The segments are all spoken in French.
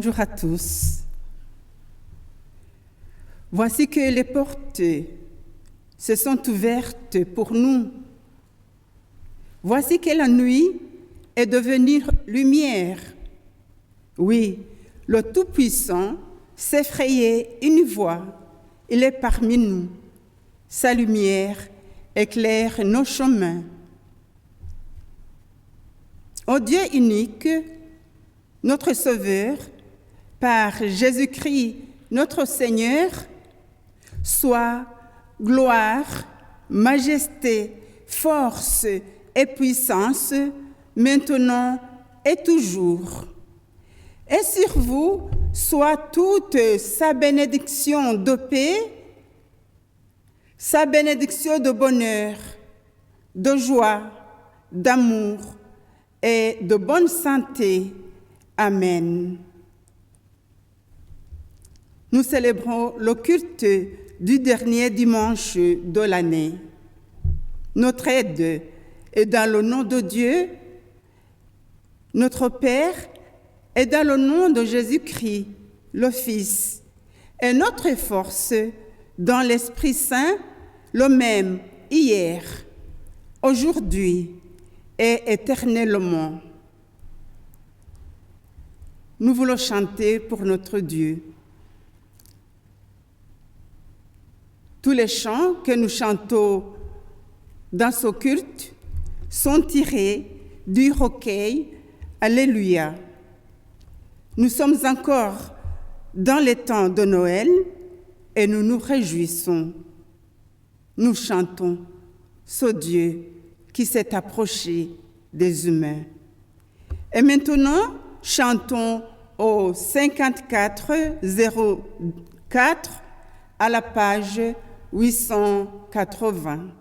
Bonjour à tous. Voici que les portes se sont ouvertes pour nous. Voici que la nuit est devenue lumière. Oui, le Tout-Puissant s'est frayé une voie. Il est parmi nous. Sa lumière éclaire nos chemins. Ô Dieu unique, notre Sauveur, par Jésus-Christ, notre Seigneur, soit gloire, majesté, force et puissance, maintenant et toujours. Et sur vous soit toute sa bénédiction de paix, sa bénédiction de bonheur, de joie, d'amour et de bonne santé. Amen. Nous célébrons le culte du dernier dimanche de l'année. Notre aide est dans le nom de Dieu, notre Père, et dans le nom de Jésus-Christ, le Fils, et notre force dans l'Esprit Saint, le même hier, aujourd'hui et éternellement. Nous voulons chanter pour notre Dieu. Tous les chants que nous chantons dans ce culte sont tirés du recueil Alléluia. Nous sommes encore dans les temps de Noël et nous nous réjouissons. Nous chantons ce Dieu qui s'est approché des humains. Et maintenant, chantons au 5404 à la page 880.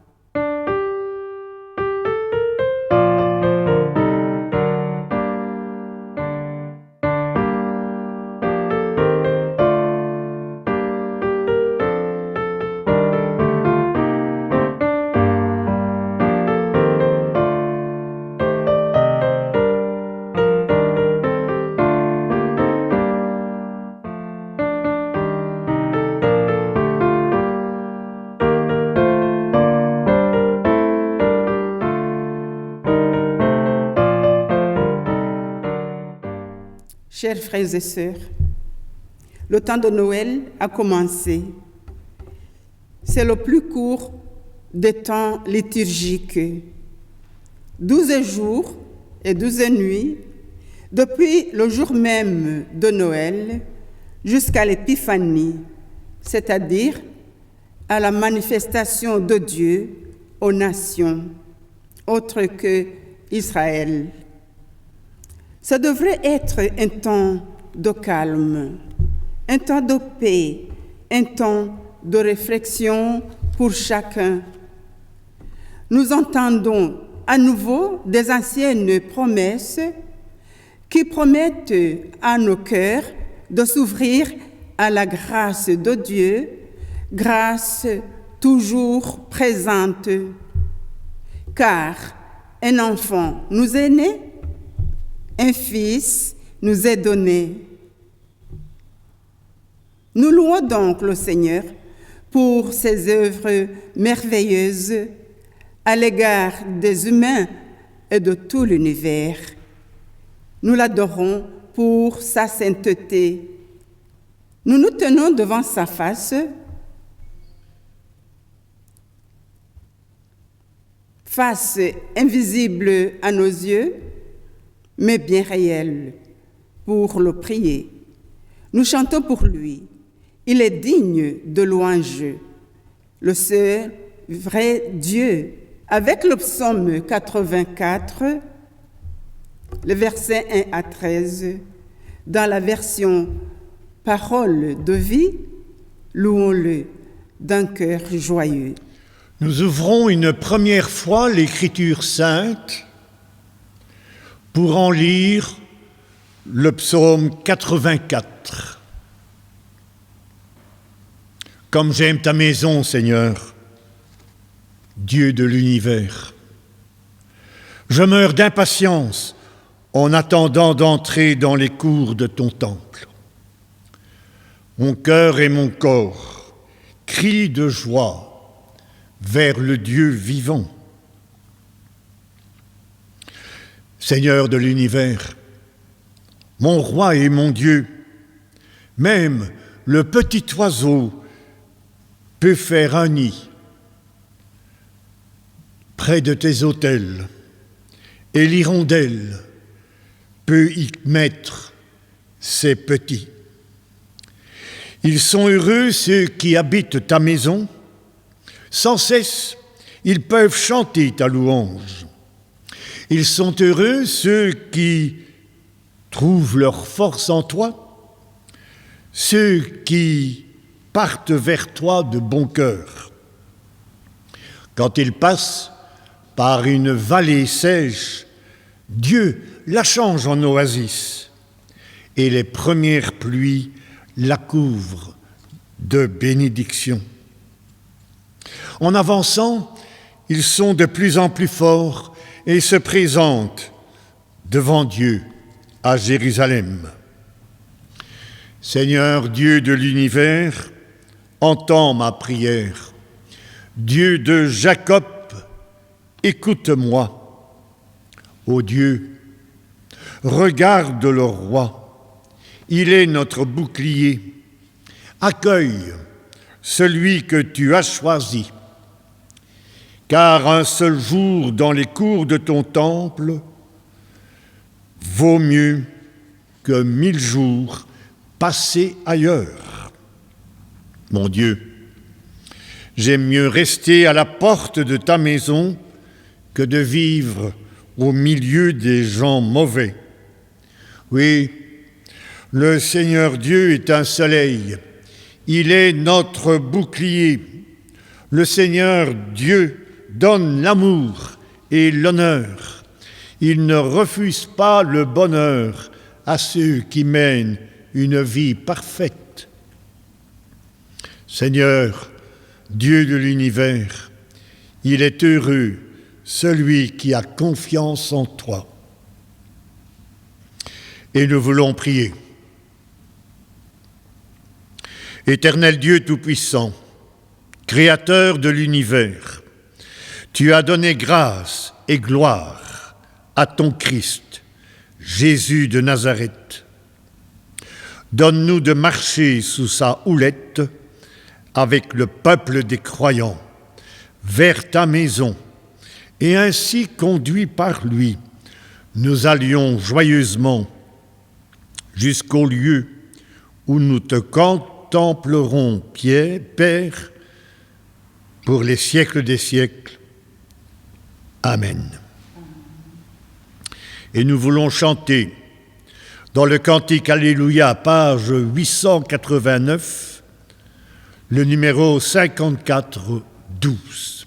Chers frères et sœurs, le temps de Noël a commencé. C'est le plus court des temps liturgiques. 12 jours et 12 nuits, depuis le jour même de Noël jusqu'à l'Épiphanie, c'est-à-dire à la manifestation de Dieu aux nations, autres que Israël. Ça devrait être un temps de calme, un temps de paix, un temps de réflexion pour chacun. Nous entendons à nouveau des anciennes promesses qui promettent à nos cœurs de s'ouvrir à la grâce de Dieu, grâce toujours présente. Car un enfant nous est né, un fils nous est donné. Nous louons donc le Seigneur pour ses œuvres merveilleuses à l'égard des humains et de tout l'univers. Nous l'adorons pour sa sainteté. Nous nous tenons devant sa face, face invisible à nos yeux, mais bien réel, pour le prier. Nous chantons pour lui. Il est digne de louange, le seul vrai Dieu. Avec le psaume 84, les versets 1 à 13, dans la version Parole de vie, louons-le d'un cœur joyeux. Nous ouvrons une première fois l'Écriture sainte pour en lire le psaume 84. Comme j'aime ta maison, Seigneur, Dieu de l'univers. Je meurs d'impatience en attendant d'entrer dans les cours de ton temple. Mon cœur et mon corps crient de joie vers le Dieu vivant. Seigneur de l'univers, mon roi et mon Dieu, même le petit oiseau peut faire un nid près de tes autels, et l'hirondelle peut y mettre ses petits. Ils sont heureux ceux qui habitent ta maison, sans cesse ils peuvent chanter ta louange. Ils sont heureux ceux qui trouvent leur force en toi, ceux qui partent vers toi de bon cœur. Quand ils passent par une vallée sèche, Dieu la change en oasis et les premières pluies la couvrent de bénédictions. En avançant, ils sont de plus en plus forts et se présentent devant Dieu à Jérusalem. Seigneur Dieu de l'univers, entends ma prière. Dieu de Jacob, écoute-moi. Ô Dieu, regarde le roi, il est notre bouclier. Accueille celui que tu as choisi. Car un seul jour dans les cours de ton temple vaut mieux que 1000 jours passés ailleurs. Mon Dieu, j'aime mieux rester à la porte de ta maison que de vivre au milieu des gens mauvais. Oui, le Seigneur Dieu est un soleil, il est notre bouclier. Le Seigneur Dieu donne l'amour et l'honneur. Il ne refuse pas le bonheur à ceux qui mènent une vie parfaite. Seigneur, Dieu de l'univers, il est heureux celui qui a confiance en toi. Et nous voulons prier. Éternel Dieu Tout-Puissant, Créateur de l'univers, tu as donné grâce et gloire à ton Christ, Jésus de Nazareth. Donne-nous de marcher sous sa houlette avec le peuple des croyants vers ta maison, et ainsi conduits par lui, nous allions joyeusement jusqu'au lieu où nous te contemplerons, Père, pour les siècles des siècles. Amen. Et nous voulons chanter dans le cantique Alléluia, page 889, le numéro 54-12.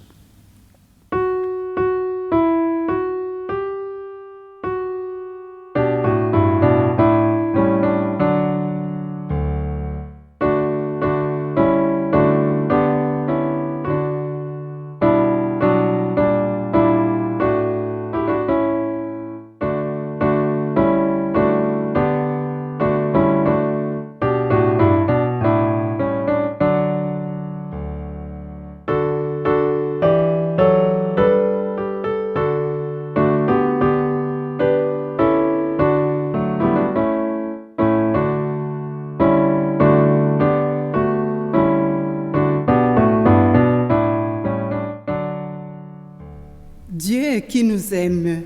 Dieu qui nous aime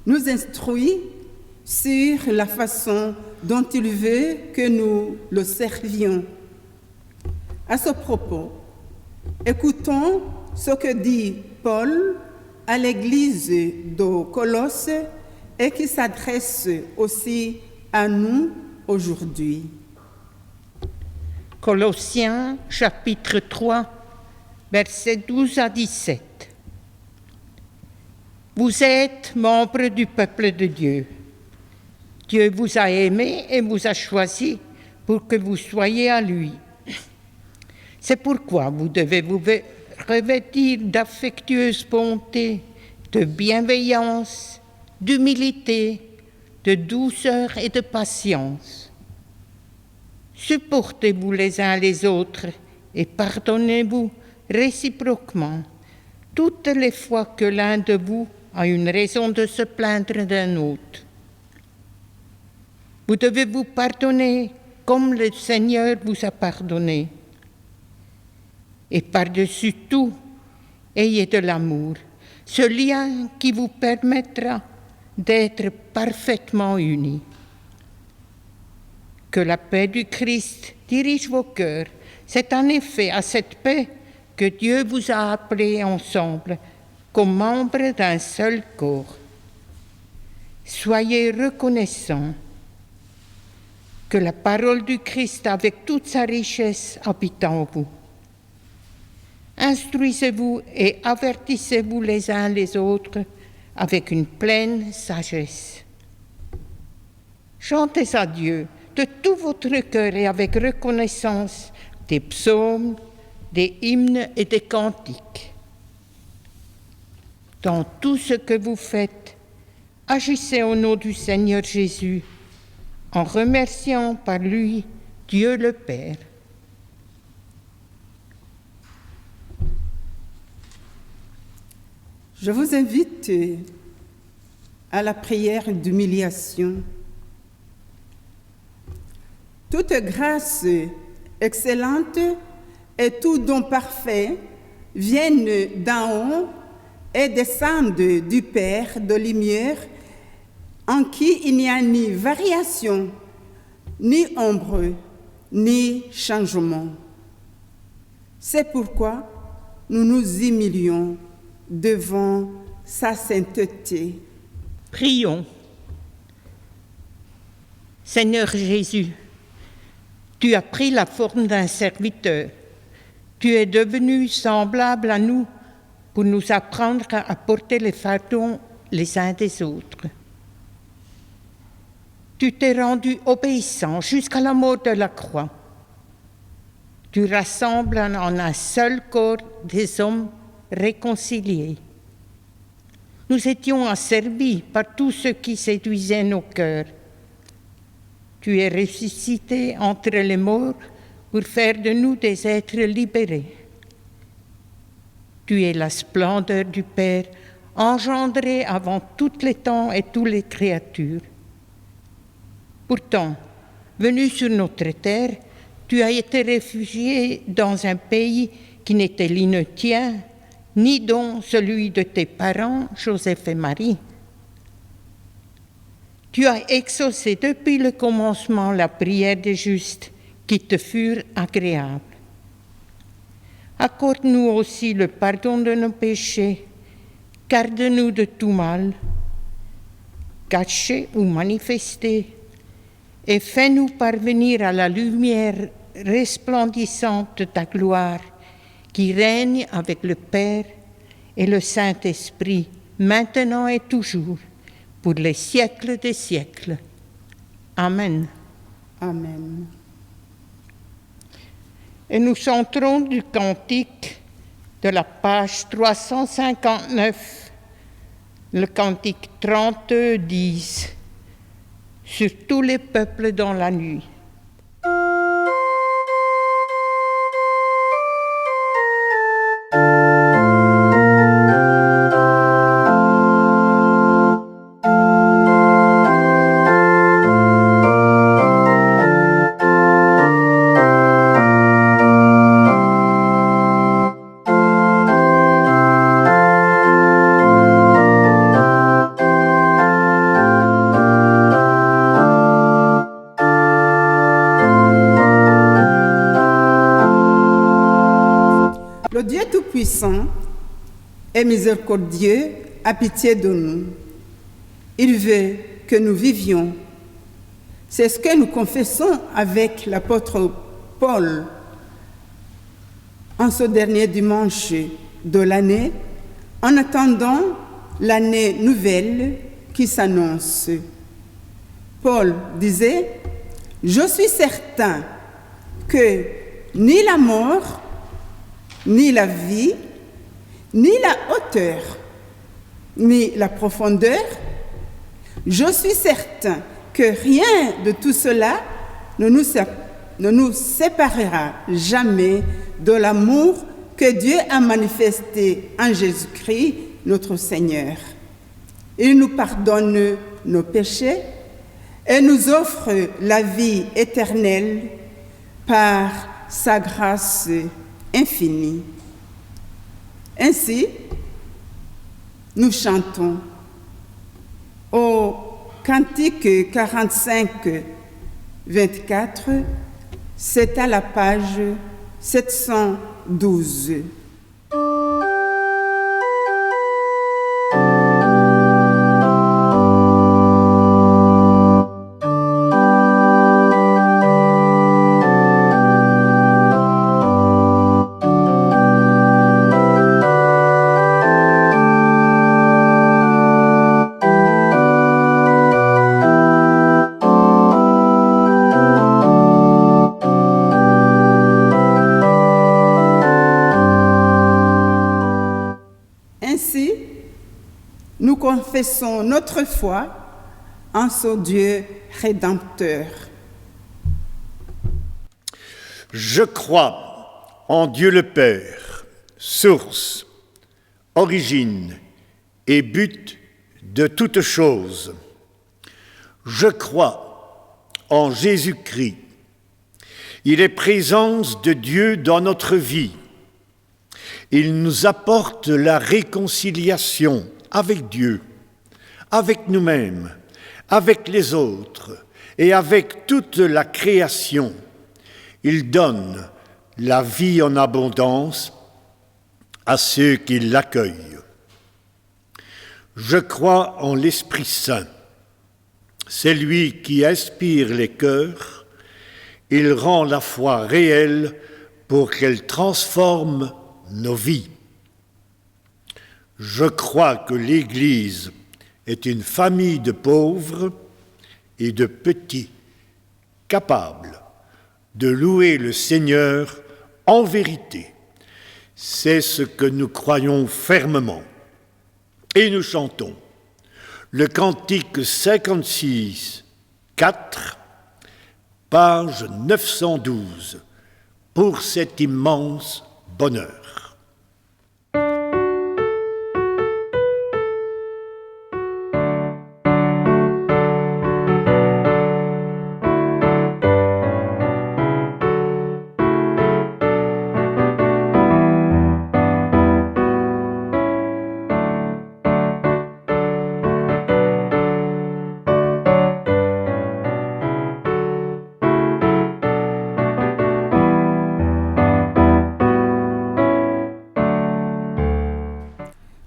nous instruit sur la façon dont il veut que nous le servions. À ce propos, écoutons ce que dit Paul à l'église de Colosse et qui s'adresse aussi à nous aujourd'hui. Colossiens chapitre 3, versets 12 à 17. Vous êtes membres du peuple de Dieu. Dieu vous a aimés et vous a choisis pour que vous soyez à lui. C'est pourquoi vous devez vous revêtir d'affectueuse bonté, de bienveillance, d'humilité, de douceur et de patience. Supportez-vous les uns les autres et pardonnez-vous réciproquement toutes les fois que l'un de vous a une raison de se plaindre d'un autre. Vous devez vous pardonner comme le Seigneur vous a pardonné. Et par-dessus tout, ayez de l'amour, ce lien qui vous permettra d'être parfaitement unis. Que la paix du Christ dirige vos cœurs. C'est en effet à cette paix que Dieu vous a appelés ensemble comme membres d'un seul corps. Soyez reconnaissants. Que la parole du Christ avec toute sa richesse habite en vous. Instruisez-vous et avertissez-vous les uns les autres avec une pleine sagesse. Chantez à Dieu de tout votre cœur et avec reconnaissance des psaumes, des hymnes et des cantiques. Dans tout ce que vous faites, agissez au nom du Seigneur Jésus, en remerciant par lui Dieu le Père. Je vous invite à la prière d'humiliation. Toute grâce excellente et tout don parfait viennent d'en haut et descendent du Père de lumière, en qui il n'y a ni variation, ni ombre, ni changement. C'est pourquoi nous nous humilions devant sa sainteté. Prions. Seigneur Jésus, tu as pris la forme d'un serviteur. Tu es devenu semblable à nous pour nous apprendre à porter les fardeaux les uns des autres. Tu t'es rendu obéissant jusqu'à la mort de la croix. Tu rassembles en un seul corps des hommes réconciliés. Nous étions asservis par tout ce qui séduisait nos cœurs. Tu es ressuscité entre les morts pour faire de nous des êtres libérés. Tu es la splendeur du Père, engendrée avant tous les temps et toutes les créatures. Pourtant, venu sur notre terre, tu as été réfugié dans un pays qui n'était ni le tien, ni donc celui de tes parents, Joseph et Marie. Tu as exaucé depuis le commencement la prière des justes qui te furent agréables. Accorde-nous aussi le pardon de nos péchés, garde-nous de tout mal, caché ou manifesté, et fais-nous parvenir à la lumière resplendissante de ta gloire, qui règne avec le Père et le Saint-Esprit, maintenant et toujours, pour les siècles des siècles. Amen. Amen. Et nous chanterons du cantique de la page 359, le cantique 30-10, sur tous les peuples dans la nuit. Le Dieu Tout-Puissant est miséricordieux, a pitié de nous. Il veut que nous vivions. C'est ce que nous confessons avec l'apôtre Paul en ce dernier dimanche de l'année, en attendant l'année nouvelle qui s'annonce. Paul disait, « Je suis certain que ni la mort, ni la vie, ni la hauteur, ni la profondeur, je suis certain que rien de tout cela ne nous ne nous séparera jamais de l'amour que Dieu a manifesté en Jésus-Christ, notre Seigneur. Il nous pardonne nos péchés et nous offre la vie éternelle par sa grâce infinie. Ainsi, nous chantons au Cantique 45, 24, c'est à la page 712. Nous confessons notre foi en ce Dieu rédempteur. Je crois en Dieu le Père, source, origine et but de toutes choses. Je crois en Jésus-Christ. Il est présence de Dieu dans notre vie. Il nous apporte la réconciliation avec Dieu, avec nous-mêmes, avec les autres et avec toute la création. Il donne la vie en abondance à ceux qui l'accueillent. Je crois en l'Esprit Saint. C'est lui qui inspire les cœurs. Il rend la foi réelle pour qu'elle transforme nos vies. Je crois que l'Église est une famille de pauvres et de petits, capables de louer le Seigneur en vérité. C'est ce que nous croyons fermement. Et nous chantons le cantique 56, 4, page 912, pour cet immense bonheur.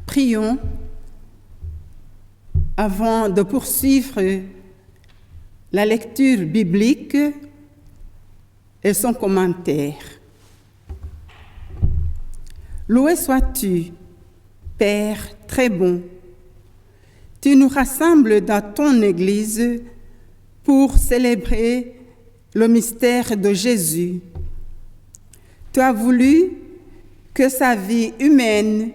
Prions avant de poursuivre la lecture biblique et son commentaire. Loué sois-tu, Père très bon. Tu nous rassembles dans ton Église pour célébrer le mystère de Jésus. Tu as voulu que sa vie humaine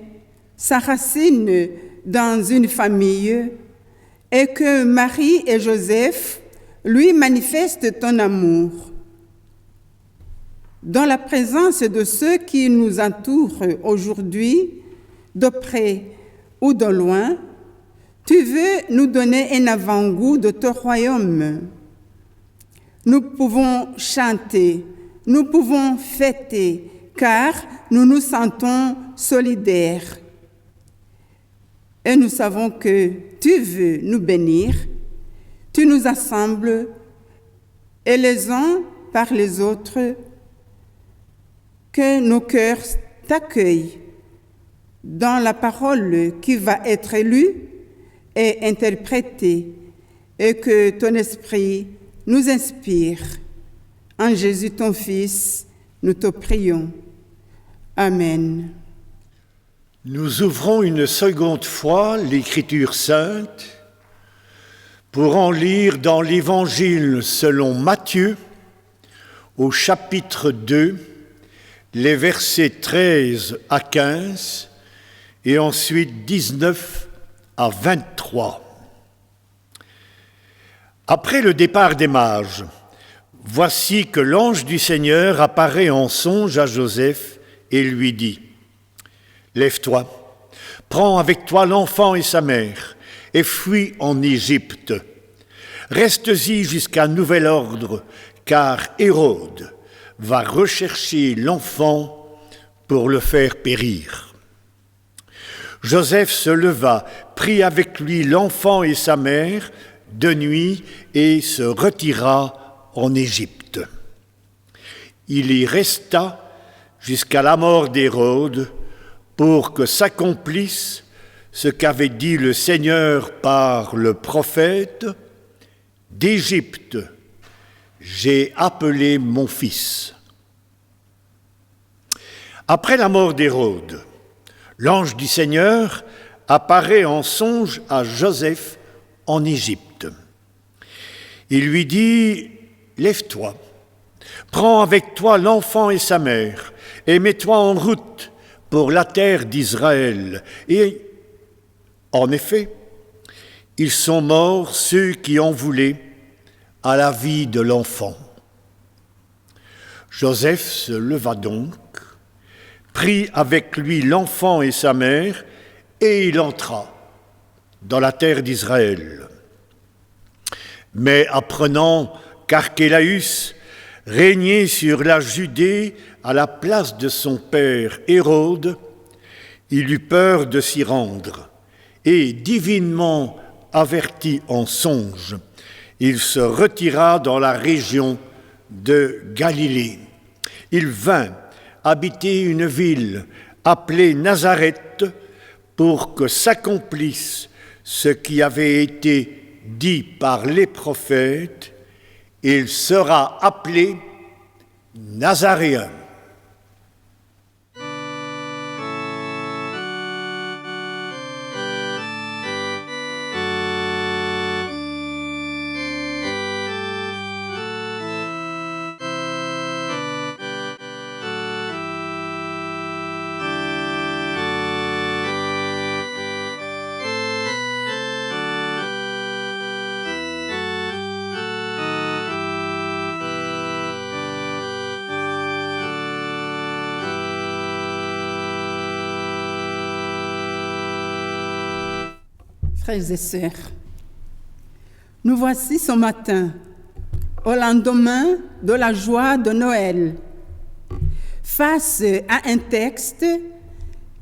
s'enracine dans une famille et que Marie et Joseph lui manifestent ton amour. Dans la présence de ceux qui nous entourent aujourd'hui, de près ou de loin, tu veux nous donner un avant-goût de ton royaume. Nous pouvons chanter, nous pouvons fêter, car nous nous sentons solidaires. Et nous savons que tu veux nous bénir, tu nous assembles, et les uns par les autres, que nos cœurs t'accueillent dans la parole qui va être lue et interprétée, et que ton esprit nous inspire. En Jésus ton Fils, nous te prions. Amen. Nous ouvrons une seconde fois l'Écriture sainte pour en lire dans l'Évangile selon Matthieu, au chapitre 2, les versets 13 à 15 et ensuite 19 à 23. Après le départ des mages, voici que l'ange du Seigneur apparaît en songe à Joseph et lui dit : « Lève-toi, prends avec toi l'enfant et sa mère, et fuis en Égypte. Reste-y jusqu'à nouvel ordre, car Hérode va rechercher l'enfant pour le faire périr. » Joseph se leva, prit avec lui l'enfant et sa mère de nuit et se retira en Égypte. Il y resta jusqu'à la mort d'Hérode pour que s'accomplisse ce qu'avait dit le Seigneur par le prophète : « D'Égypte, j'ai appelé mon fils. » Après la mort d'Hérode, l'ange du Seigneur apparaît en songe à Joseph en Égypte. Il lui dit : « Lève-toi, prends avec toi l'enfant et sa mère, et mets-toi en route pour la terre d'Israël. » Et en effet, ils sont morts ceux qui en voulaient à la vie de l'enfant. Joseph se leva donc, prit avec lui l'enfant et sa mère, et il entra dans la terre d'Israël. Mais apprenant qu'Archélaüs régnait sur la Judée à la place de son père Hérode, il eut peur de s'y rendre, et divinement averti en songe, il se retira dans la région de Galilée. Il vint habiter une ville appelée Nazareth pour que s'accomplisse ce qui avait été dit par les prophètes : il sera appelé Nazaréen. Frères et sœurs, nous voici ce matin, au lendemain de la joie de Noël, face à un texte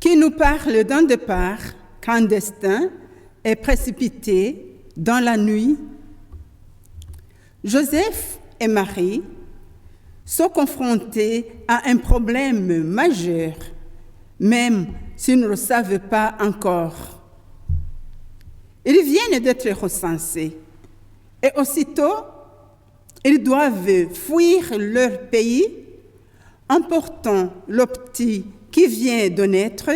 qui nous parle d'un départ clandestin et précipité dans la nuit. Joseph et Marie sont confrontés à un problème majeur, même s'ils ne le savent pas encore. Ils viennent d'être recensés et aussitôt, ils doivent fuir leur pays, emportant le petit qui vient de naître,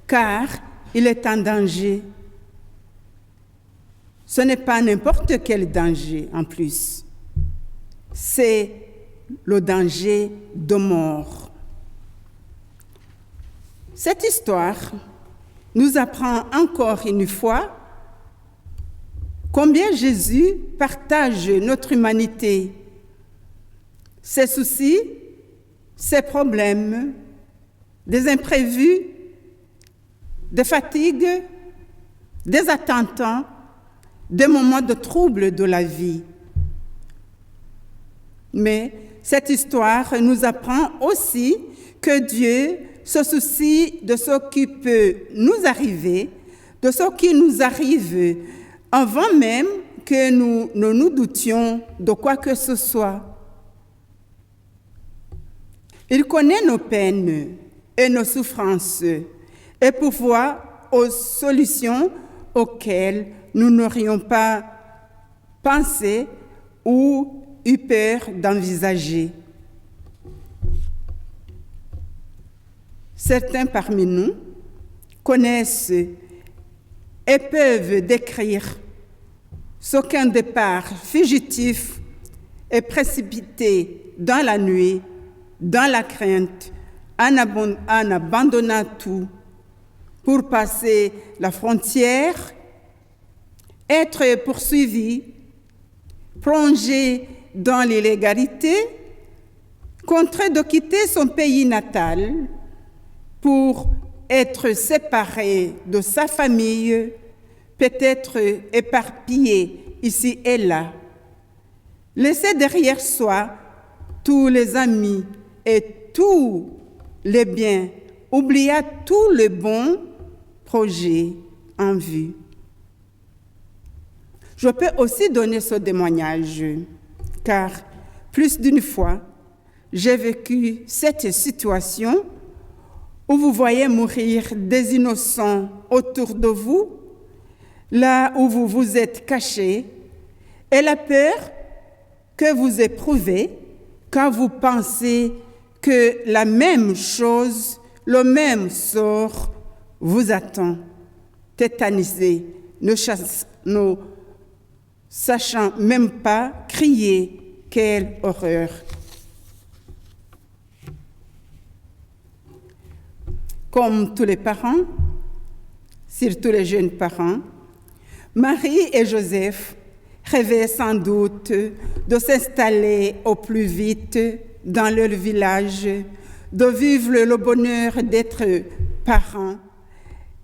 car il est en danger. Ce n'est pas n'importe quel danger en plus, c'est le danger de mort. Cette histoire nous apprend encore une fois combien Jésus partage notre humanité, ses soucis, ses problèmes, des imprévus, des fatigues, des attentats, des moments de trouble de la vie. Mais cette histoire nous apprend aussi que Dieu se soucie de ce qui peut nous arriver, de ce qui nous arrive avant même que nous ne nous doutions de quoi que ce soit. Il connaît nos peines et nos souffrances et pourvoit aux solutions auxquelles nous n'aurions pas pensé ou eu peur d'envisager. Certains parmi nous connaissent et peuvent décrire ce qu'un départ fugitif et précipité dans la nuit, dans la crainte, en abandonnant tout pour passer la frontière, être poursuivi, plongé dans l'illégalité, contraint de quitter son pays natal pour être séparé de sa famille, peut-être éparpillé ici et là, laisser derrière soi tous les amis et tous les biens, oublia tous les bons projets en vue. Je peux aussi donner ce témoignage, car plus d'une fois, j'ai vécu cette situation où vous voyez mourir des innocents autour de vous, là où vous vous êtes cachés, et la peur que vous éprouvez quand vous pensez que la même chose, le même sort vous attend, tétanisé, ne sachant même pas crier, quelle horreur. Comme tous les parents, surtout les jeunes parents, Marie et Joseph rêvaient sans doute de s'installer au plus vite dans leur village, de vivre le bonheur d'être parents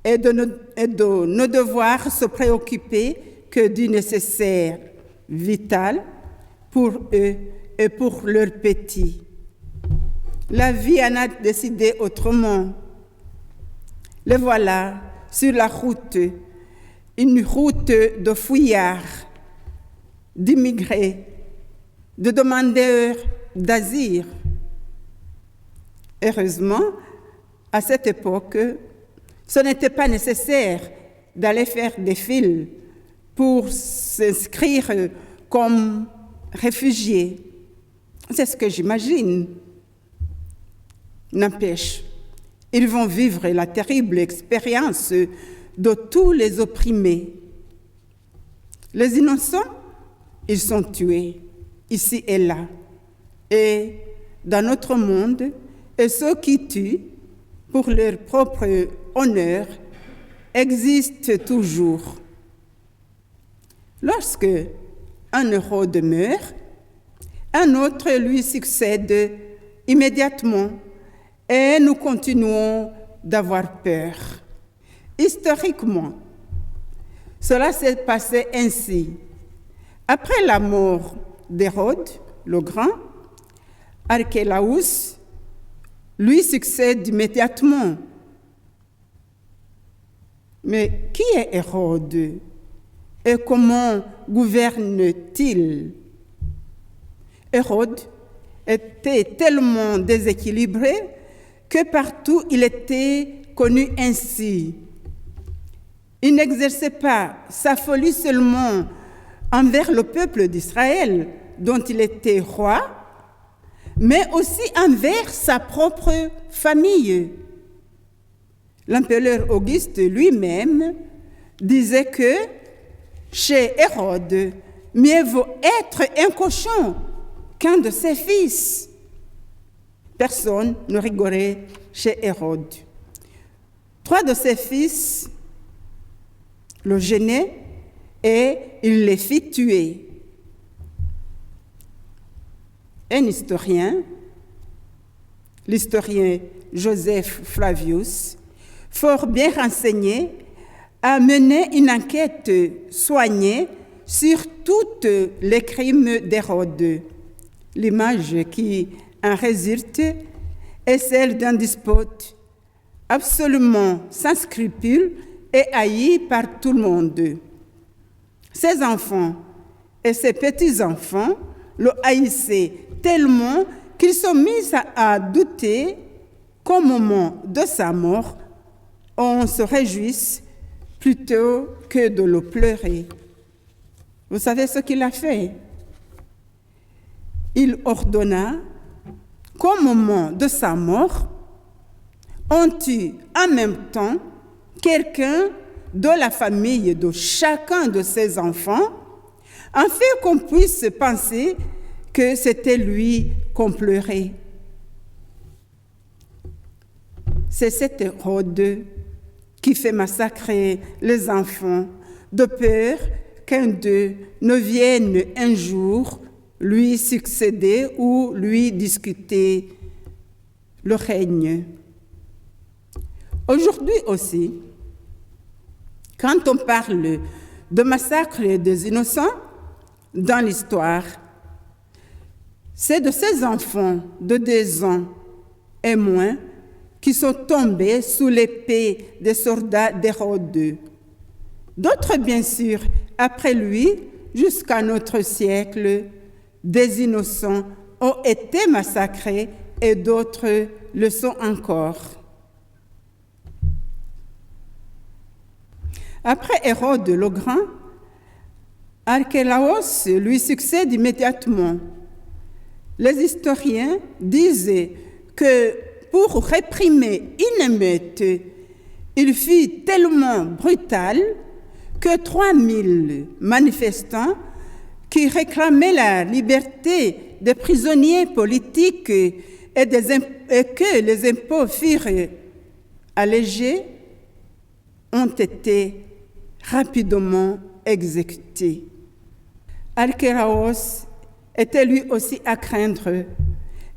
et de ne devoir se préoccuper que du nécessaire vital pour eux et pour leurs petits. La vie en a décidé autrement. Les voilà sur la route, une route de fouillards, d'immigrés, de demandeurs d'asile. Heureusement, à cette époque, ce n'était pas nécessaire d'aller faire des files pour s'inscrire comme réfugiés. C'est ce que j'imagine. N'empêche, ils vont vivre la terrible expérience de tous les opprimés. Les innocents, ils sont tués, ici et là. Et dans notre monde, et ceux qui tuent pour leur propre honneur existent toujours. Lorsque un Hérode meurt, un autre lui succède immédiatement et nous continuons d'avoir peur. Historiquement, cela s'est passé ainsi. Après la mort d'Hérode le Grand, Archélaus lui succède immédiatement. Mais qui est Hérode et comment gouverne-t-il? Hérode était tellement déséquilibré que partout il était connu ainsi. Il n'exerçait pas sa folie seulement envers le peuple d'Israël, dont il était roi, mais aussi envers sa propre famille. L'empereur Auguste lui-même disait que chez Hérode, mieux vaut être un cochon qu'un de ses fils. Personne ne rigolait chez Hérode. 3 de ses fils le gênaient et il les fit tuer. Un historien, l'historien Joseph Flavius, fort bien renseigné, a mené une enquête soignée sur tous les crimes d'Hérode. L'image qui en résulte est celle d'un despote absolument sans scrupules et haï par tout le monde. Ses enfants et ses petits-enfants le haïssaient tellement qu'ils sont mis à douter qu'au moment de sa mort, on se réjouisse plutôt que de le pleurer. Vous savez ce qu'il a fait? Il ordonna qu'au moment de sa mort, on tue en même temps quelqu'un de la famille de chacun de ses enfants, afin qu'on puisse penser que c'était lui qu'on pleurait. C'est cet Hérode qui fait massacrer les enfants de peur qu'un d'eux ne vienne un jour lui succéder ou lui discuter le règne. Aujourd'hui aussi, quand on parle de massacre des innocents dans l'histoire, c'est de ces enfants de 2 ans et moins qui sont tombés sous l'épée des soldats d'Hérode. D'autres, bien sûr, après lui, jusqu'à notre siècle, des innocents ont été massacrés et d'autres le sont encore. Après Hérode le Grand, Archélaos lui succède immédiatement. Les historiens disent que pour réprimer une émeute, il fut tellement brutal que 3000 manifestants qui réclamaient la liberté des prisonniers politiques et que les impôts furent allégés ont été rapidement exécutés. Archélaos était lui aussi à craindre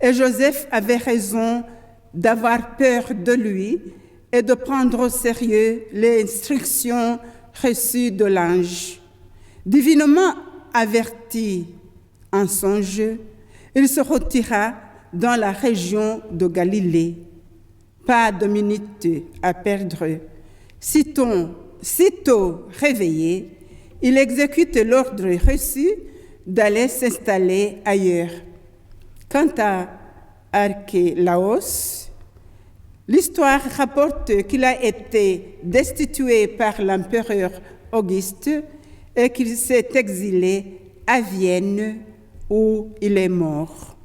et Joseph avait raison d'avoir peur de lui et de prendre au sérieux les instructions reçues de l'ange. Divinement averti en songe, il se retira dans la région de Galilée. Pas de minute à perdre. Sitôt réveillé, il exécute l'ordre reçu d'aller s'installer ailleurs. Quant à Archélaos, l'histoire rapporte qu'il a été destitué par l'empereur Auguste et qu'il s'est exilé à Vienne où il est mort.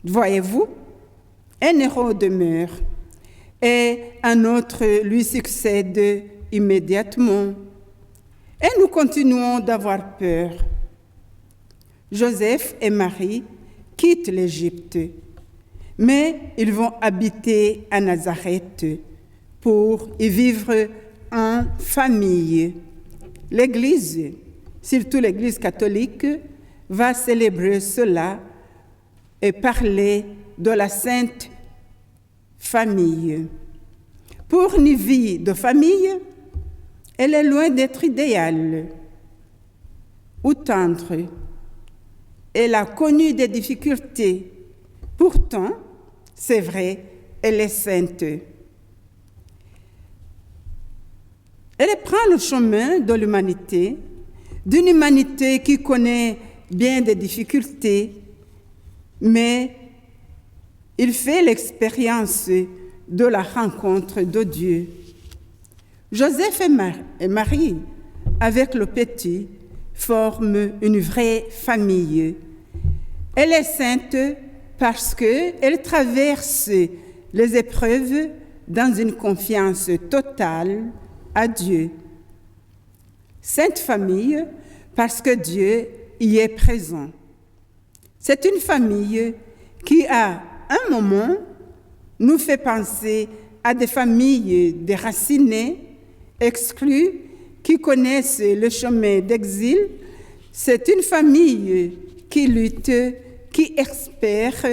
Voyez-vous, un héros demeure et un autre lui succède immédiatement. Et nous continuons d'avoir peur. Joseph et Marie quittent l'Égypte, mais ils vont habiter à Nazareth pour y vivre en famille. L'Église, surtout l'Église catholique, va célébrer cela et parler de la Sainte Famille. Pour une vie de famille, elle est loin d'être idéale ou tendre. Elle a connu des difficultés. Pourtant, c'est vrai, elle est sainte. Elle prend le chemin de l'humanité, d'une humanité qui connaît bien des difficultés, mais il fait l'expérience de la rencontre de Dieu. Joseph et Marie, avec le petit, forment une vraie famille. Elle est sainte parce qu'elle traverse les épreuves dans une confiance totale à Dieu. Sainte famille parce que Dieu y est présent. C'est une famille qui, à un moment, nous fait penser à des familles déracinées, exclues, qui connaissent le chemin d'exil. C'est une famille qui lutte, qui espère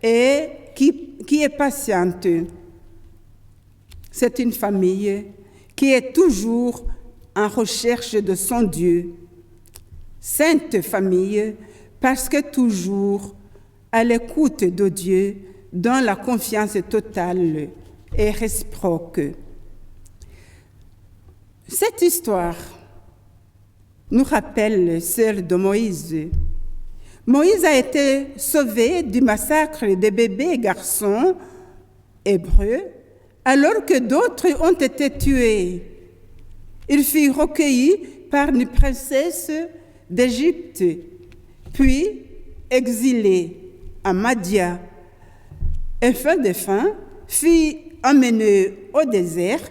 et qui est patiente. C'est une famille qui est toujours en recherche de son Dieu. Sainte famille, parce que toujours à l'écoute de Dieu, dans la confiance totale et réciproque. Cette histoire nous rappelle celle de Moïse. Moïse a été sauvé du massacre des bébés et garçons hébreux, alors que d'autres ont été tués. Il fut recueilli par une princesse d'Égypte, puis exilé à Madia. Et fin de fin, fut emmené au désert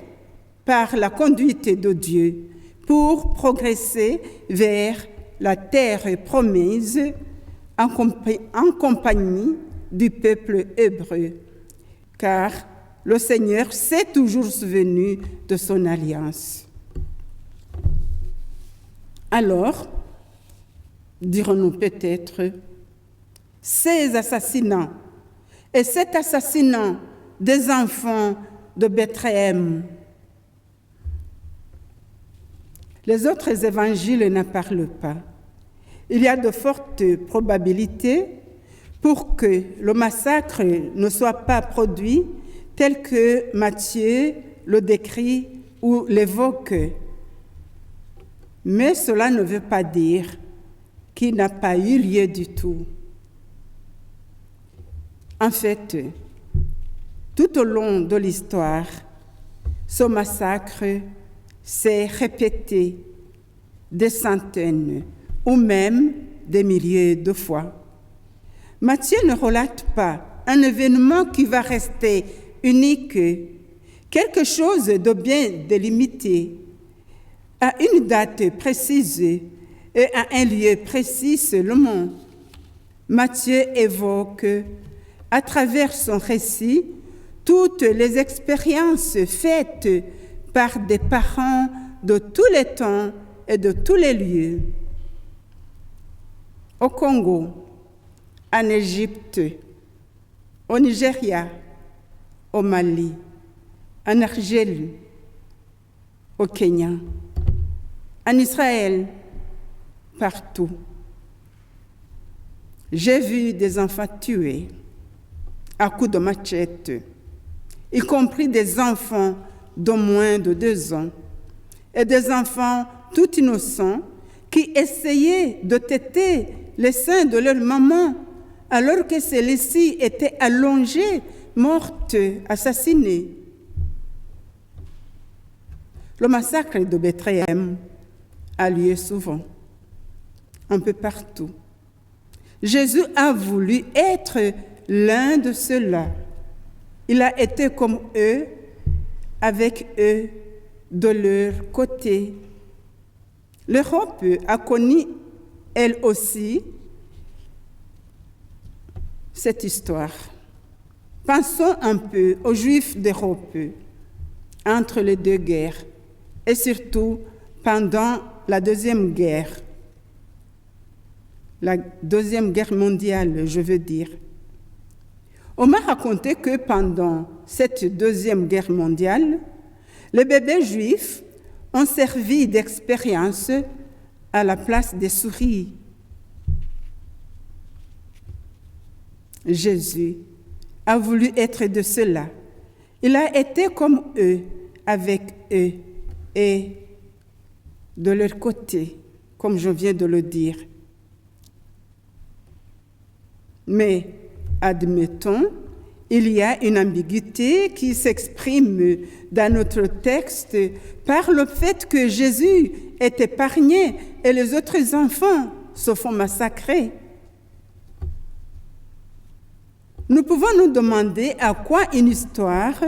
par la conduite de Dieu pour progresser vers la terre promise en compagnie du peuple hébreu, car le Seigneur s'est toujours souvenu de son alliance. Alors, dirons-nous peut-être, ces assassinats et cet assassinat des enfants de Bethléem. Les autres évangiles n'en parlent pas. Il y a de fortes probabilités pour que le massacre ne soit pas produit tel que Matthieu le décrit ou l'évoque. Mais cela ne veut pas dire qu'il n'a pas eu lieu du tout. En fait, tout au long de l'histoire, ce massacre s'est répété des centaines ou même des milliers de fois. Matthieu ne relate pas un événement qui va rester unique, quelque chose de bien délimité, à une date précise et à un lieu précis seulement. Matthieu évoque, à travers son récit, toutes les expériences faites par des parents de tous les temps et de tous les lieux. Au Congo, en Égypte, au Nigeria, au Mali, en Algérie, au Kenya, en Israël, partout. J'ai vu des enfants tués à coups de machette, y compris des enfants de moins de 2 ans et des enfants tout innocents qui essayaient de téter les seins de leur maman alors que celle-ci était allongée, morte, assassinée. Le massacre de Bethléem a lieu souvent, un peu partout. Jésus a voulu être l'un de ceux-là. Il a été comme eux, avec eux, de leur côté. L'Europe a connu, elle aussi, cette histoire. Pensons un peu aux Juifs d'Europe entre les deux guerres et surtout pendant la Deuxième Guerre. La Deuxième Guerre mondiale, je veux dire. On m'a raconté que pendant cette Deuxième Guerre mondiale, les bébés juifs ont servi d'expérience à la place des souris. Jésus a voulu être de cela. Il a été comme eux, avec eux et de leur côté, comme je viens de le dire. Mais admettons, il y a une ambiguïté qui s'exprime dans notre texte par le fait que Jésus est épargné et les autres enfants se font massacrer. Nous pouvons nous demander à quoi une histoire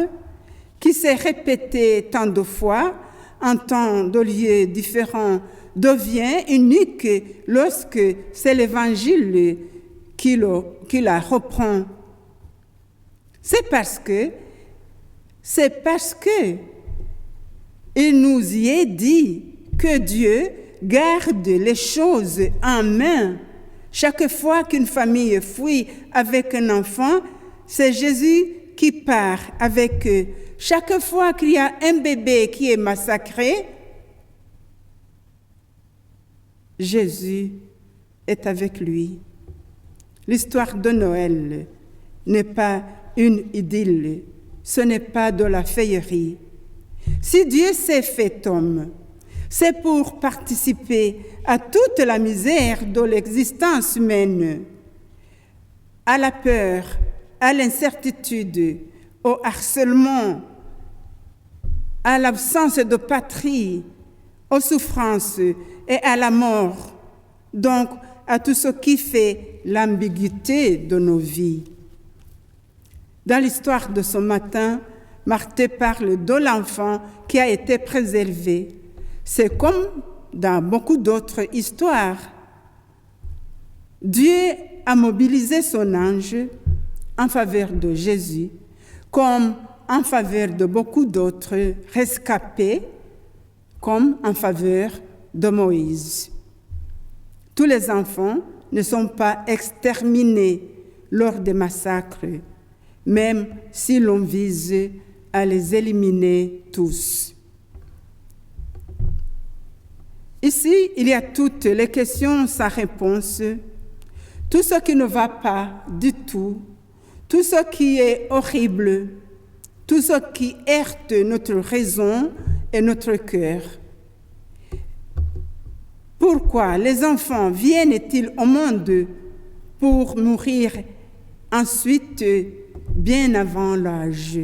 qui s'est répétée tant de fois en tant de lieux différents devient unique lorsque c'est l'Évangile qui la reprend. C'est parce que il nous y est dit que Dieu garde les choses en main. Chaque fois qu'une famille fuit avec un enfant, c'est Jésus qui part avec eux. Chaque fois qu'il y a un bébé qui est massacré, Jésus est avec lui. L'histoire de Noël n'est pas une idylle, ce n'est pas de la féerie. Si Dieu s'est fait homme, c'est pour participer à toute la misère de l'existence humaine, à la peur, à l'incertitude, au harcèlement, à l'absence de patrie, aux souffrances et à la mort, donc à tout ce qui fait l'ambiguïté de nos vies. Dans l'histoire de ce matin, Marthe parle de l'enfant qui a été préservé. C'est comme dans beaucoup d'autres histoires. Dieu a mobilisé son ange en faveur de Jésus, comme en faveur de beaucoup d'autres rescapés, comme en faveur de Moïse. Tous les enfants ne sont pas exterminés lors des massacres, même si l'on vise à les éliminer tous. Ici, il y a toutes les questions sans réponse, tout ce qui ne va pas du tout, tout ce qui est horrible, tout ce qui heurte notre raison et notre cœur. Pourquoi les enfants viennent-ils au monde pour mourir ensuite bien avant l'âge?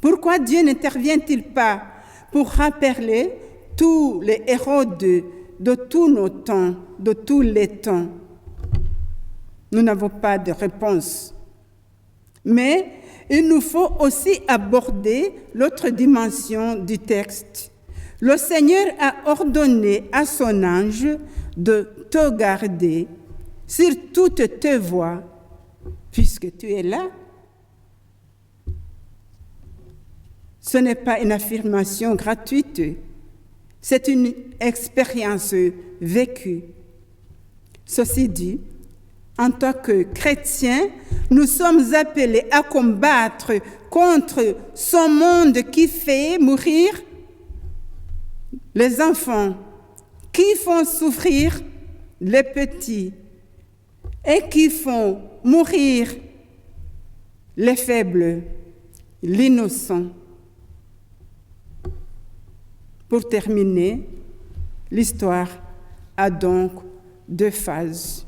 Pourquoi Dieu n'intervient-il pas pour rappeler tous les héros de tous nos temps, de tous les temps? Nous n'avons pas de réponse. Mais il nous faut aussi aborder l'autre dimension du texte. Le Seigneur a ordonné à son ange de te garder sur toutes tes voies, puisque tu es là. Ce n'est pas une affirmation gratuite, c'est une expérience vécue. Ceci dit, en tant que chrétiens, nous sommes appelés à combattre contre ce monde qui fait mourir les enfants, qui font souffrir les petits et qui font mourir les faibles, l'innocent. Pour terminer, l'histoire a donc deux phases.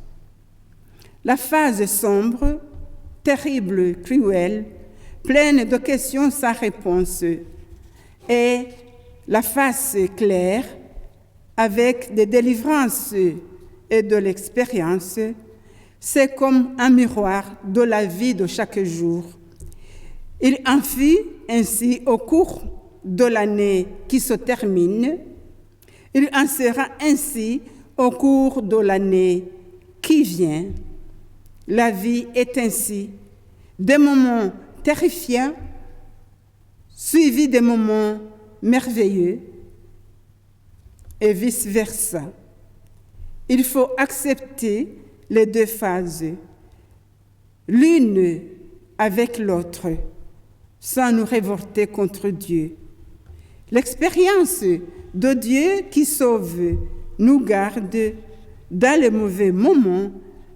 La phase sombre, terrible, cruelle, pleine de questions sans réponse, et la face claire, avec des délivrances et de l'expérience, c'est comme un miroir de la vie de chaque jour. Il en fut ainsi au cours de l'année qui se termine, il en sera ainsi au cours de l'année qui vient. La vie est ainsi, des moments terrifiants, suivis des moments merveilleux, et vice-versa. Il faut accepter les deux phases, l'une avec l'autre, sans nous révolter contre Dieu. L'expérience de Dieu qui sauve nous garde dans les mauvais moments,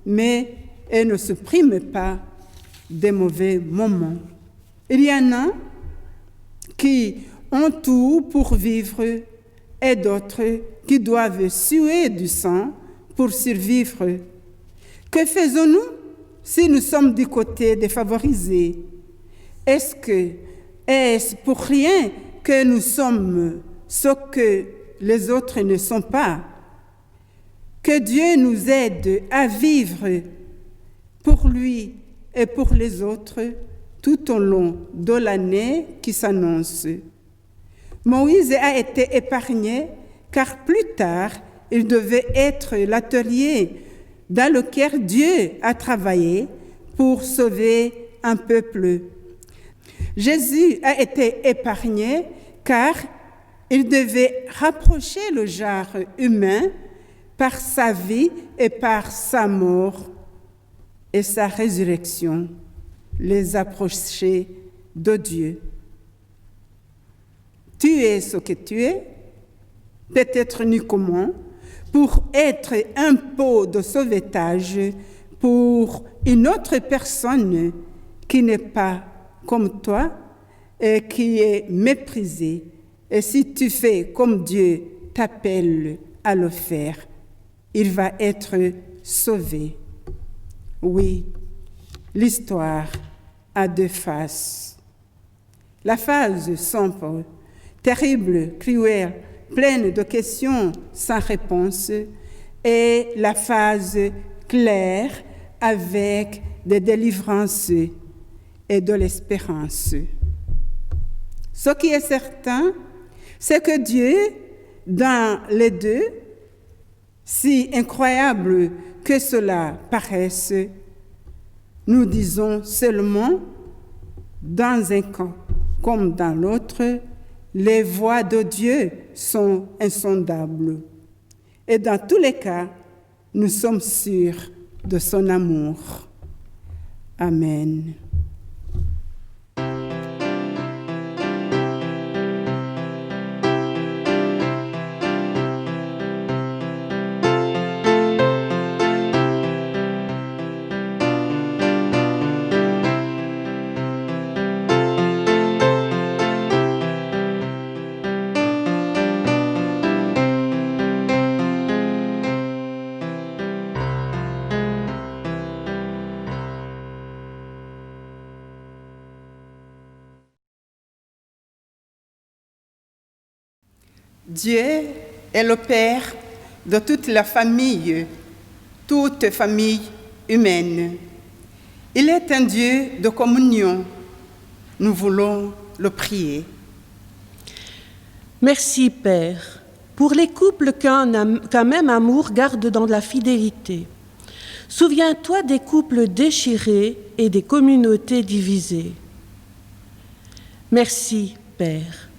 mais elle ne supprime pas des mauvais moments. Il y en a qui ont tout pour vivre et d'autres qui doivent suer du sang pour survivre. Que faisons-nous si nous sommes du côté des favorisés? Est-ce pour rien que nous sommes ce que les autres ne sont pas? Que Dieu nous aide à vivre pour lui et pour les autres tout au long de l'année qui s'annonce. Moïse a été épargné car plus tard, il devait être l'atelier dans lequel Dieu a travaillé pour sauver un peuple. Jésus a été épargné car il devait rapprocher le genre humain par sa vie et par sa mort et sa résurrection, les approcher de Dieu. Tu es ce que tu es, peut-être nu comment, pour être un pot de sauvetage pour une autre personne qui n'est pas comme toi et qui est méprisée. Et si tu fais comme Dieu t'appelle à le faire, il va être sauvé. Oui, l'histoire a deux faces. La phase sombre, terrible, cruelle, pleine de questions sans réponse, et la phase claire avec des délivrances et de l'espérance. Ce qui est certain, c'est que Dieu, dans les deux, si incroyable que cela paraisse, nous disons seulement, dans un cas comme dans l'autre, les voies de Dieu sont insondables. Et dans tous les cas, nous sommes sûrs de son amour. Amen. Dieu est le Père de toute la famille, toute famille humaine. Il est un Dieu de communion. Nous voulons le prier. Merci, Père, pour les couples qu'un même amour garde dans la fidélité. Souviens-toi des couples déchirés et des communautés divisées. Merci, Père,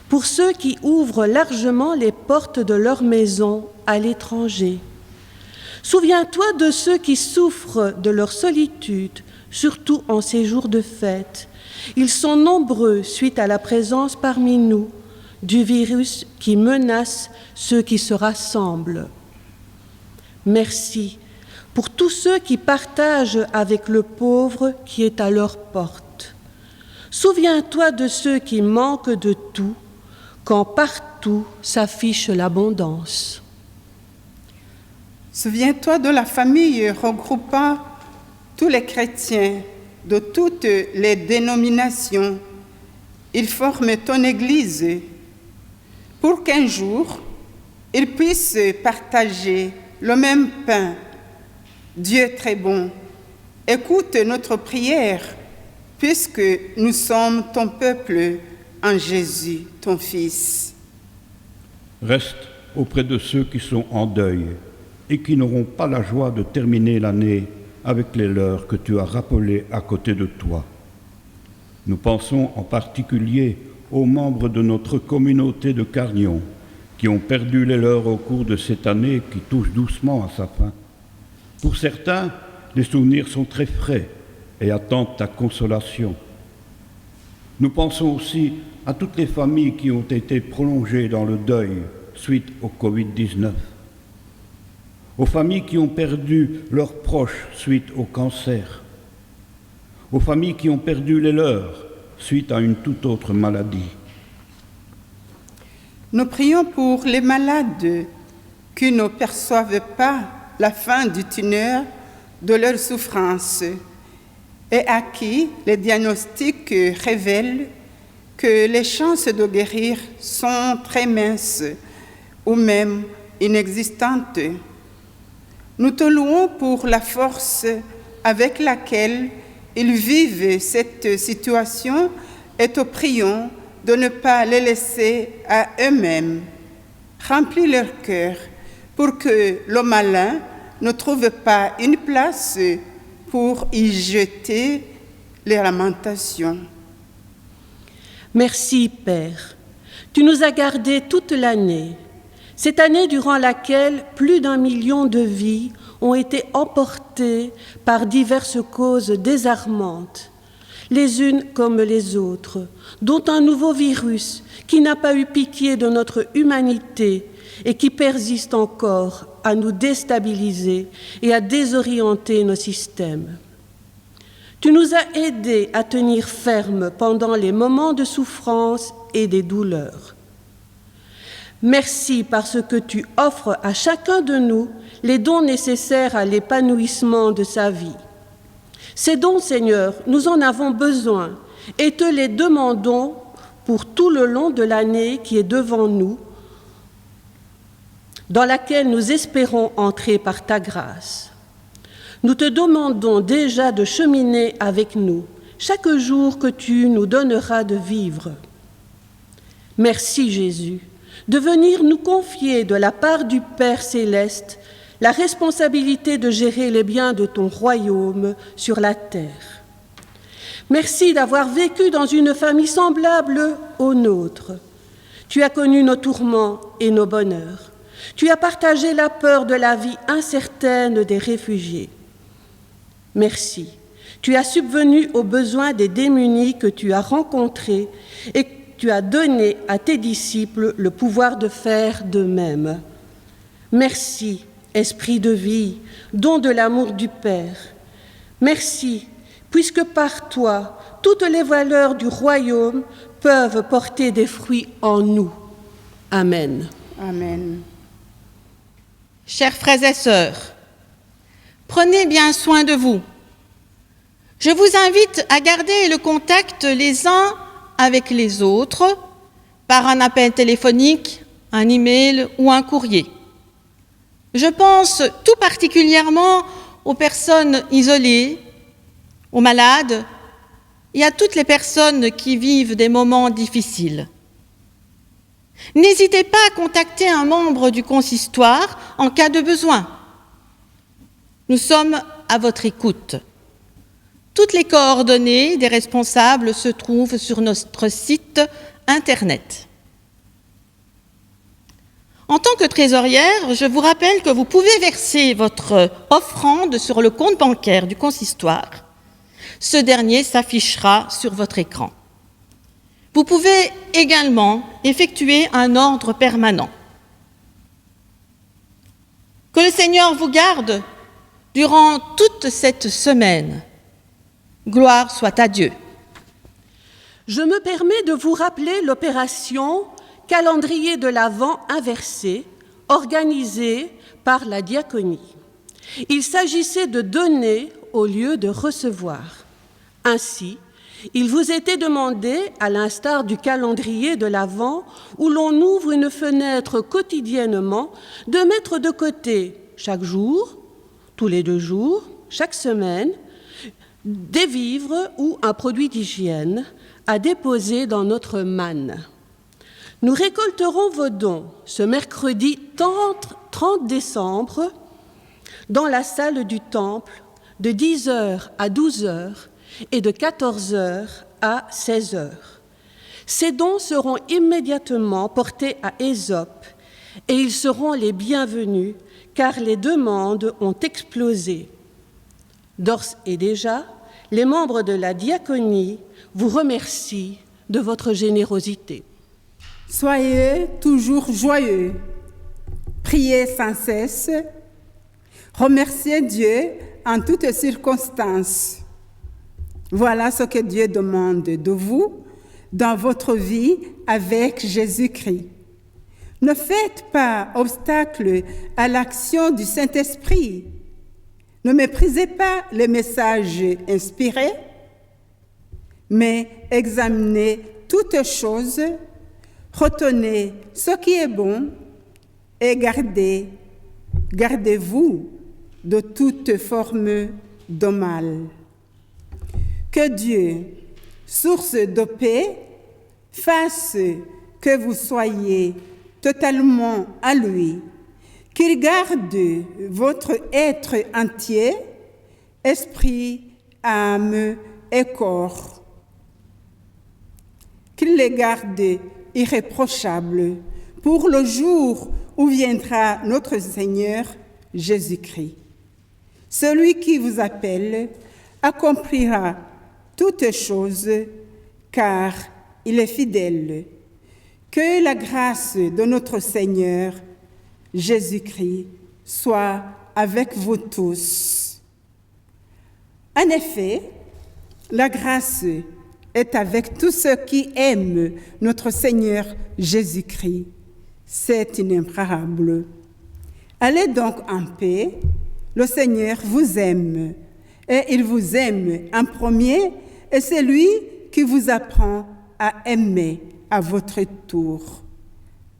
pour ceux qui ouvrent largement les portes de leur maison à l'étranger. Souviens-toi de ceux qui souffrent de leur solitude, surtout en ces jours de fête. Ils sont nombreux suite à la présence parmi nous du virus qui menace ceux qui se rassemblent. Merci pour tous ceux qui partagent avec le pauvre qui est à leur porte. Souviens-toi de ceux qui manquent de tout, quand partout s'affiche l'abondance. Souviens-toi de la famille regroupant tous les chrétiens de toutes les dénominations. Ils forment ton Église pour qu'un jour, ils puissent partager le même pain. Dieu très bon, écoute notre prière, puisque nous sommes ton peuple en Jésus, ton Fils. Reste auprès de ceux qui sont en deuil et qui n'auront pas la joie de terminer l'année avec les leurs que tu as rappelés à côté de toi. Nous pensons en particulier aux membres de notre communauté de Carnion qui ont perdu les leurs au cours de cette année qui touche doucement à sa fin. Pour certains, les souvenirs sont très frais et attendent ta consolation. Nous pensons aussi à toutes les familles qui ont été prolongées dans le deuil suite au Covid-19, aux familles qui ont perdu leurs proches suite au cancer, aux familles qui ont perdu les leurs suite à une toute autre maladie. Nous prions pour les malades qui ne perçoivent pas la fin du tunnel de leur souffrance et à qui les diagnostics révèlent que les chances de guérir sont très minces ou même inexistantes. Nous te louons pour la force avec laquelle ils vivent cette situation et te prions de ne pas les laisser à eux-mêmes. Remplis leur cœur pour que le malin ne trouve pas une place pour y jeter les lamentations. Merci, Père. Tu nous as gardés toute l'année. Cette année durant laquelle plus d'1 million de vies ont été emportées par diverses causes désarmantes, les unes comme les autres, dont un nouveau virus qui n'a pas eu pitié de notre humanité et qui persiste encore à nous déstabiliser et à désorienter nos systèmes. Tu nous as aidés à tenir ferme pendant les moments de souffrance et des douleurs. Merci parce que tu offres à chacun de nous les dons nécessaires à l'épanouissement de sa vie. Ces dons, Seigneur, nous en avons besoin et te les demandons pour tout le long de l'année qui est devant nous, dans laquelle nous espérons entrer par ta grâce. Nous te demandons déjà de cheminer avec nous chaque jour que tu nous donneras de vivre. Merci Jésus de venir nous confier de la part du Père céleste la responsabilité de gérer les biens de ton royaume sur la terre. Merci d'avoir vécu dans une famille semblable aux nôtres. Tu as connu nos tourments et nos bonheurs. Tu as partagé la peur de la vie incertaine des réfugiés. Merci. Tu as subvenu aux besoins des démunis que tu as rencontrés et tu as donné à tes disciples le pouvoir de faire de même. Merci, Esprit de vie, don de l'amour du Père. Merci, puisque par toi, toutes les valeurs du royaume peuvent porter des fruits en nous. Amen. Amen. Chers frères et sœurs, prenez bien soin de vous. Je vous invite à garder le contact les uns avec les autres par un appel téléphonique, un email ou un courrier. Je pense tout particulièrement aux personnes isolées, aux malades et à toutes les personnes qui vivent des moments difficiles. N'hésitez pas à contacter un membre du consistoire en cas de besoin. Nous sommes à votre écoute. Toutes les coordonnées des responsables se trouvent sur notre site Internet. En tant que trésorière, je vous rappelle que vous pouvez verser votre offrande sur le compte bancaire du consistoire. Ce dernier s'affichera sur votre écran. Vous pouvez également effectuer un ordre permanent. Que le Seigneur vous garde durant toute cette semaine. Gloire soit à Dieu. Je me permets de vous rappeler l'opération Calendrier de l'Avent inversé, organisée par la diaconie. Il s'agissait de donner au lieu de recevoir. Ainsi, il vous était demandé, à l'instar du calendrier de l'Avent, où l'on ouvre une fenêtre quotidiennement, de mettre de côté chaque jour, tous les 2 jours, chaque semaine, des vivres ou un produit d'hygiène à déposer dans notre manne. Nous récolterons vos dons ce mercredi 30 décembre dans la salle du Temple de 10h à 12h et de 14h à 16h. Ces dons seront immédiatement portés à Ésope et ils seront les bienvenus car les demandes ont explosé. D'ores et déjà, les membres de la diaconie vous remercient de votre générosité. Soyez toujours joyeux, priez sans cesse, remerciez Dieu en toutes circonstances. Voilà ce que Dieu demande de vous dans votre vie avec Jésus-Christ. Ne faites pas obstacle à l'action du Saint-Esprit. Ne méprisez pas les messages inspirés, mais examinez toutes choses, retenez ce qui est bon et gardez-vous de toute forme de mal. Que Dieu, source de paix, fasse que vous soyez totalement à lui, qu'il garde votre être entier, esprit, âme et corps, qu'il les garde irréprochables pour le jour où viendra notre Seigneur Jésus-Christ. Celui qui vous appelle accomplira toutes choses, car il est fidèle. Que la grâce de notre Seigneur Jésus-Christ soit avec vous tous. En effet, la grâce est avec tous ceux qui aiment notre Seigneur Jésus-Christ. C'est inimparable. Allez donc en paix. Le Seigneur vous aime et il vous aime en premier et c'est lui qui vous apprend à aimer à votre tour.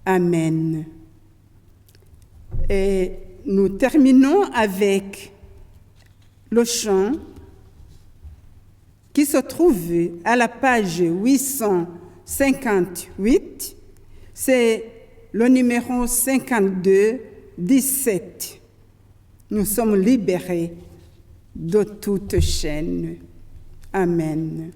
Amen. Et nous terminons avec le chant qui se trouve à la page 858. C'est le numéro 52-17. Nous sommes libérés de toute chaîne. Amen.